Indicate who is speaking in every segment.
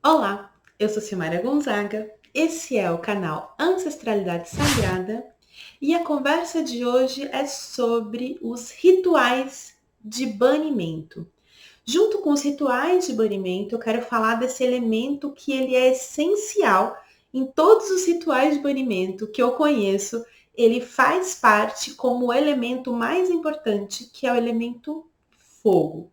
Speaker 1: Olá, eu sou Silmara Gonzaga, esse é o canal Ancestralidade Sagrada e a conversa de hoje é sobre os rituais de banimento. Junto com os rituais de banimento, eu quero falar desse elemento que ele é essencial em todos os rituais de banimento que eu conheço. Ele faz parte como o elemento mais importante, que é o elemento fogo.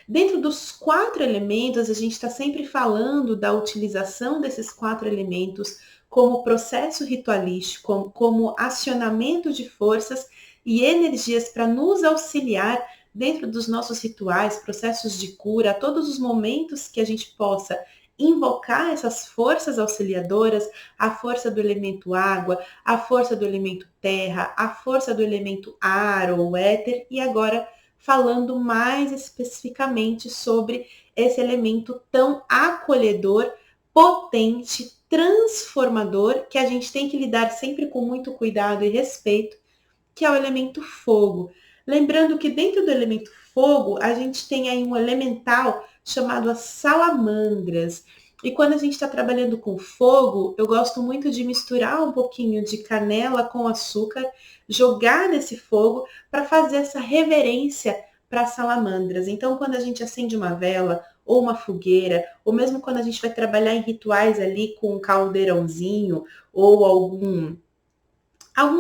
Speaker 1: Dentro dos 4 elementos, a gente está sempre falando da utilização desses 4 elementos como processo ritualístico, como acionamento de forças e energias para nos auxiliar dentro dos nossos rituais, processos de cura, a todos os momentos que a gente possa invocar essas forças auxiliadoras, a força do elemento água, a força do elemento terra, a força do elemento ar ou éter, e agora falando mais especificamente sobre esse elemento tão acolhedor, potente, transformador, que a gente tem que lidar sempre com muito cuidado e respeito, que é o elemento fogo. Lembrando que dentro do elemento fogo, a gente tem aí um elemental chamado as salamandras. E quando a gente está trabalhando com fogo, eu gosto muito de misturar um pouquinho de canela com açúcar, jogar nesse fogo para fazer essa reverência para as salamandras. Então, quando a gente acende uma vela ou uma fogueira, ou mesmo quando a gente vai trabalhar em rituais ali com um caldeirãozinho ou algum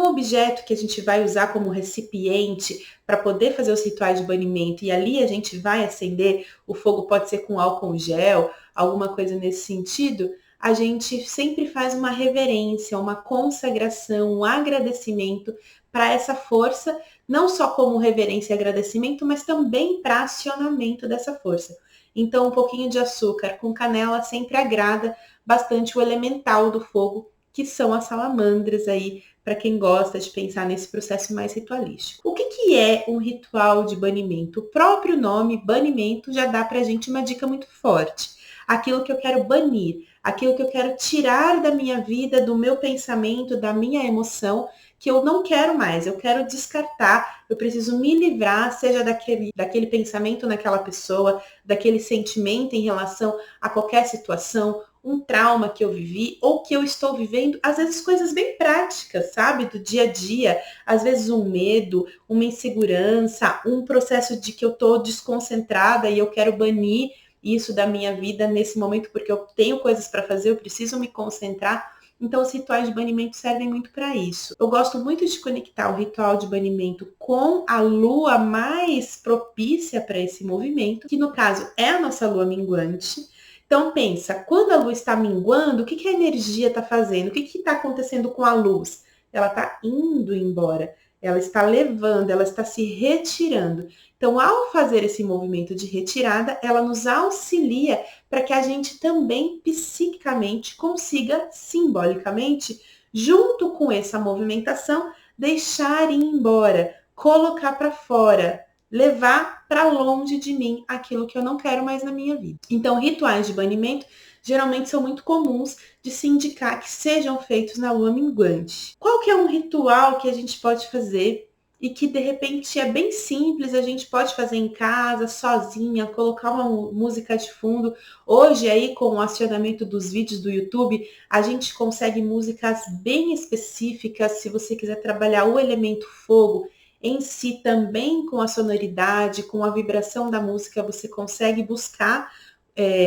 Speaker 1: objeto que a gente vai usar como recipiente para poder fazer os rituais de banimento e ali a gente vai acender, o fogo pode ser com álcool gel, alguma coisa nesse sentido, a gente sempre faz uma reverência, uma consagração, um agradecimento para essa força, não só como reverência e agradecimento, mas também para acionamento dessa força. Então, um pouquinho de açúcar com canela sempre agrada bastante o elemental do fogo, que são as salamandras aí, para quem gosta de pensar nesse processo mais ritualístico. O que é um ritual de banimento? O próprio nome, banimento, já dá para a gente uma dica muito forte. Aquilo que eu quero banir, aquilo que eu quero tirar da minha vida, do meu pensamento, da minha emoção, que eu não quero mais, eu quero descartar, eu preciso me livrar, seja daquele pensamento naquela pessoa, daquele sentimento em relação a qualquer situação, um trauma que eu vivi ou que eu estou vivendo, às vezes coisas bem práticas, sabe? Do dia a dia, às vezes um medo, uma insegurança, um processo de que eu estou desconcentrada e eu quero banir isso da minha vida nesse momento porque eu tenho coisas para fazer, eu preciso me concentrar. Então, os rituais de banimento servem muito para isso. Eu gosto muito de conectar o ritual de banimento com a lua mais propícia para esse movimento, que no caso é a nossa lua minguante. Então pensa, quando a luz está minguando, o que a energia está fazendo? O que está acontecendo com a luz? Ela está indo embora, ela está levando, ela está se retirando. Então, ao fazer esse movimento de retirada, ela nos auxilia para que a gente também psiquicamente consiga, simbolicamente, junto com essa movimentação, deixar ir embora, colocar para fora, levar para longe de mim aquilo que eu não quero mais na minha vida. Então, rituais de banimento geralmente são muito comuns de se indicar que sejam feitos na lua minguante. Qual que é um ritual que a gente pode fazer e que de repente é bem simples, a gente pode fazer em casa, sozinha, colocar uma música de fundo. Hoje aí com o acionamento dos vídeos do YouTube, a gente consegue músicas bem específicas, se você quiser trabalhar o elemento fogo em si também com a sonoridade, com a vibração da música, você consegue buscar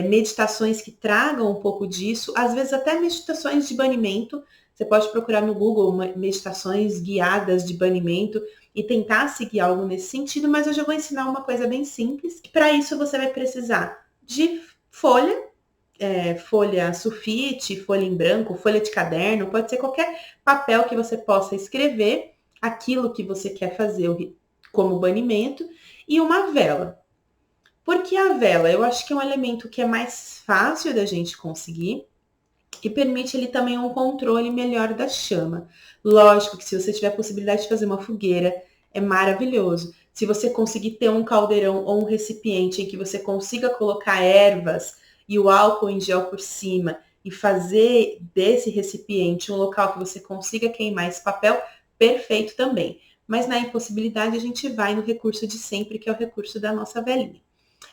Speaker 1: meditações que tragam um pouco disso, às vezes até meditações de banimento. Você pode procurar no Google meditações guiadas de banimento e tentar seguir algo nesse sentido, mas eu já vou ensinar uma coisa bem simples. Para isso você vai precisar de folha, folha sulfite, folha em branco, folha de caderno, pode ser qualquer papel que você possa escrever aquilo que você quer fazer como banimento, e uma vela. Porque a vela, eu acho que é um elemento que é mais fácil da gente conseguir e permite ele também um controle melhor da chama. Lógico que se você tiver a possibilidade de fazer uma fogueira, é maravilhoso. Se você conseguir ter um caldeirão ou um recipiente em que você consiga colocar ervas e o álcool em gel por cima e fazer desse recipiente um local que você consiga queimar esse papel, perfeito também. Mas na impossibilidade a gente vai no recurso de sempre, que é o recurso da nossa velinha.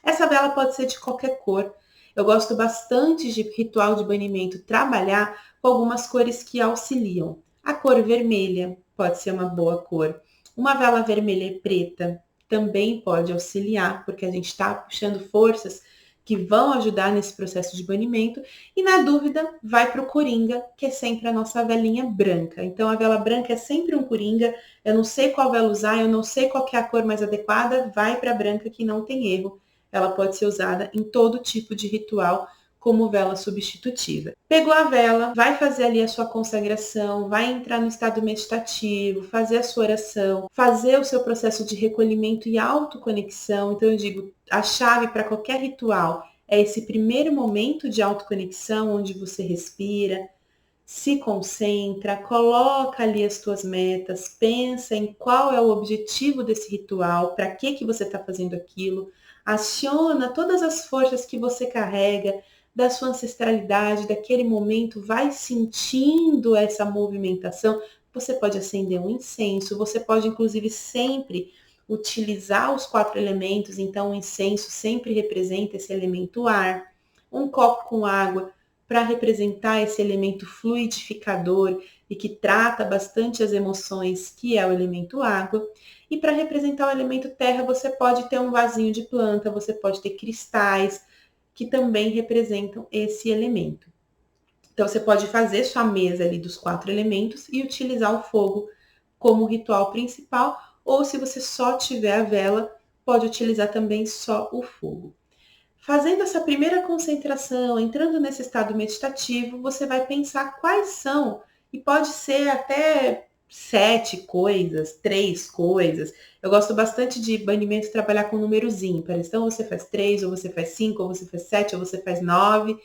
Speaker 1: Essa vela pode ser de qualquer cor. Eu gosto bastante de ritual de banimento trabalhar com algumas cores que auxiliam. A cor vermelha pode ser uma boa cor. Uma vela vermelha e preta também pode auxiliar, porque a gente está puxando forças que vão ajudar nesse processo de banimento. E na dúvida, vai para o coringa, que é sempre a nossa velinha branca. Então a vela branca é sempre um coringa. Eu não sei qual vela usar, eu não sei qual que é a cor mais adequada, vai para a branca que não tem erro. Ela pode ser usada em todo tipo de ritual como vela substitutiva. Pegou a vela, vai fazer ali a sua consagração, vai entrar no estado meditativo, fazer a sua oração, fazer o seu processo de recolhimento e autoconexão. Então eu digo, a chave para qualquer ritual é esse primeiro momento de autoconexão, onde você respira, se concentra, coloca ali as tuas metas, pensa em qual é o objetivo desse ritual, para que você está fazendo aquilo, aciona todas as forças que você carrega da sua ancestralidade, daquele momento, vai sentindo essa movimentação. Você pode acender um incenso, você pode inclusive sempre utilizar os 4 elementos, então o incenso sempre representa esse elemento ar, um copo com água para representar esse elemento fluidificador e que trata bastante as emoções, que é o elemento água. E para representar o elemento terra, você pode ter um vasinho de planta, você pode ter cristais, que também representam esse elemento. Então, você pode fazer sua mesa ali dos 4 elementos e utilizar o fogo como ritual principal, ou se você só tiver a vela, pode utilizar também só o fogo. Fazendo essa primeira concentração, entrando nesse estado meditativo, você vai pensar quais são, e pode ser até 7 coisas, 3 coisas. Eu gosto bastante de banimento trabalhar com números ímpares. Então você faz 3, ou você faz 5, ou você faz 7, ou você faz 9.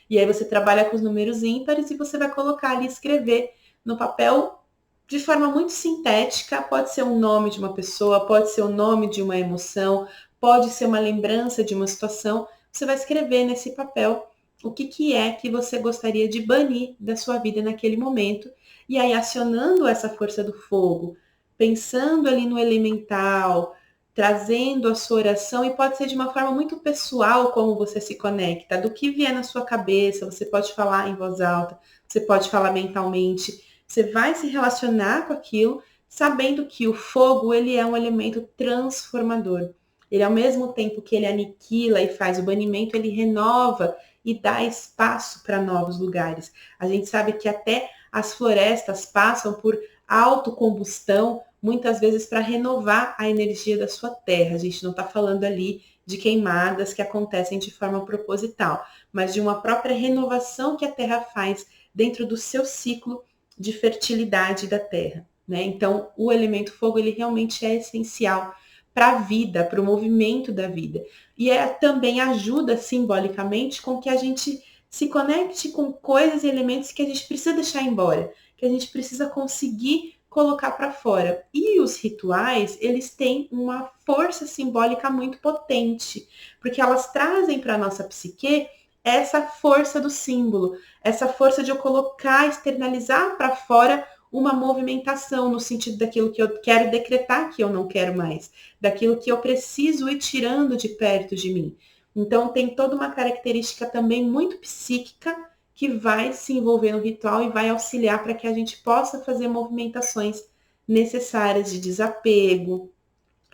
Speaker 1: E aí você trabalha com os números ímpares e você vai colocar ali, escrever no papel de forma muito sintética. Pode ser um nome de uma pessoa, pode ser o nome de uma emoção, pode ser uma lembrança de uma situação. Você vai escrever nesse papel o que é que você gostaria de banir da sua vida naquele momento. E aí, acionando essa força do fogo, pensando ali no elemental, trazendo a sua oração, e pode ser de uma forma muito pessoal como você se conecta, do que vier na sua cabeça, você pode falar em voz alta, você pode falar mentalmente, você vai se relacionar com aquilo, sabendo que o fogo, ele é um elemento transformador. Ele, ao mesmo tempo que ele aniquila e faz o banimento, ele renova e dá espaço para novos lugares. A gente sabe que até as florestas passam por autocombustão, muitas vezes para renovar a energia da sua terra. A gente não está falando ali de queimadas que acontecem de forma proposital, mas de uma própria renovação que a terra faz dentro do seu ciclo de fertilidade da terra, né? Então, o elemento fogo, ele realmente é essencial para a vida, para o movimento da vida. E também ajuda simbolicamente com que a gente se conecte com coisas e elementos que a gente precisa deixar embora, que a gente precisa conseguir colocar para fora. E os rituais, eles têm uma força simbólica muito potente, porque elas trazem para a nossa psique essa força do símbolo, essa força de eu colocar, externalizar para fora uma movimentação no sentido daquilo que eu quero decretar que eu não quero mais, daquilo que eu preciso ir tirando de perto de mim. Então tem toda uma característica também muito psíquica que vai se envolver no ritual e vai auxiliar para que a gente possa fazer movimentações necessárias de desapego,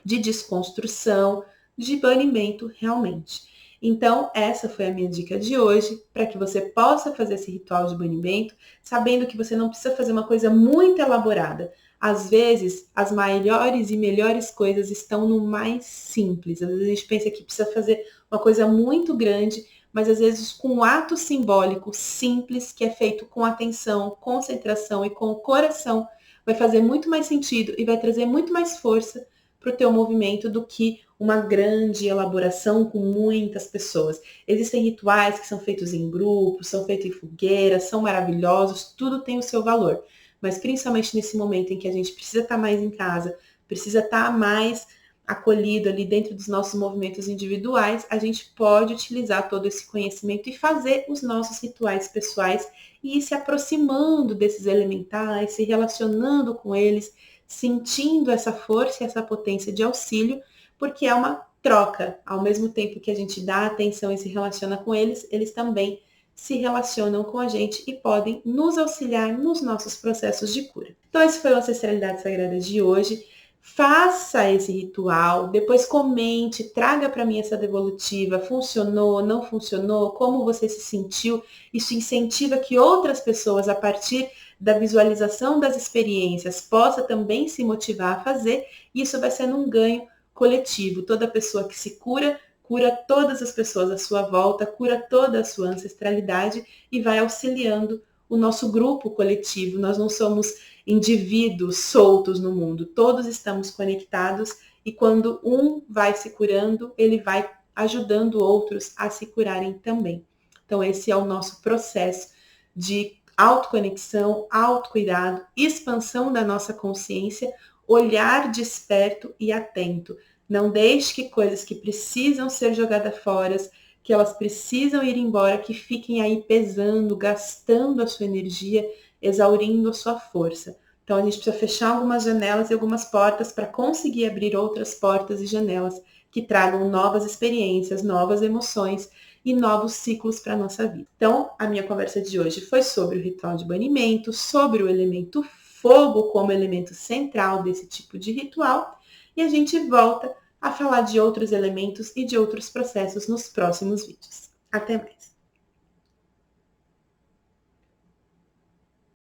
Speaker 1: de desconstrução, de banimento realmente. Então, essa foi a minha dica de hoje, para que você possa fazer esse ritual de banimento, sabendo que você não precisa fazer uma coisa muito elaborada. Às vezes, as maiores e melhores coisas estão no mais simples. Às vezes a gente pensa que precisa fazer uma coisa muito grande, mas às vezes com um ato simbólico simples, que é feito com atenção, concentração e com o coração, vai fazer muito mais sentido e vai trazer muito mais força para o teu movimento do que uma grande elaboração com muitas pessoas. Existem rituais que são feitos em grupos, são feitos em fogueiras, são maravilhosos, tudo tem o seu valor. Mas principalmente nesse momento em que a gente precisa estar mais em casa, precisa estar mais acolhido ali dentro dos nossos movimentos individuais, a gente pode utilizar todo esse conhecimento e fazer os nossos rituais pessoais e ir se aproximando desses elementais, se relacionando com eles, sentindo essa força e essa potência de auxílio, porque é uma troca. Ao mesmo tempo que a gente dá atenção e se relaciona com eles, eles também se relacionam com a gente e podem nos auxiliar nos nossos processos de cura. Então, esse foi o Ancestralidade Sagrada de hoje. Faça esse ritual, depois comente, traga para mim essa devolutiva, funcionou, não funcionou, como você se sentiu. Isso incentiva que outras pessoas, a partir da visualização das experiências, possa também se motivar a fazer, e isso vai sendo um ganho coletivo. Toda pessoa que se cura, cura todas as pessoas à sua volta, cura toda a sua ancestralidade e vai auxiliando o nosso grupo coletivo. Nós não somos indivíduos soltos no mundo, todos estamos conectados e quando um vai se curando, ele vai ajudando outros a se curarem também. Então esse é o nosso processo de autoconexão, autocuidado, expansão da nossa consciência, olhar desperto e atento. Não deixe que coisas que precisam ser jogadas fora, que elas precisam ir embora, que fiquem aí pesando, gastando a sua energia, exaurindo a sua força. Então a gente precisa fechar algumas janelas e algumas portas para conseguir abrir outras portas e janelas que tragam novas experiências, novas emoções e novos ciclos para a nossa vida. Então, a minha conversa de hoje foi sobre o ritual de banimento, sobre o elemento fogo como elemento central desse tipo de ritual, e a gente volta a falar de outros elementos e de outros processos nos próximos vídeos. Até mais!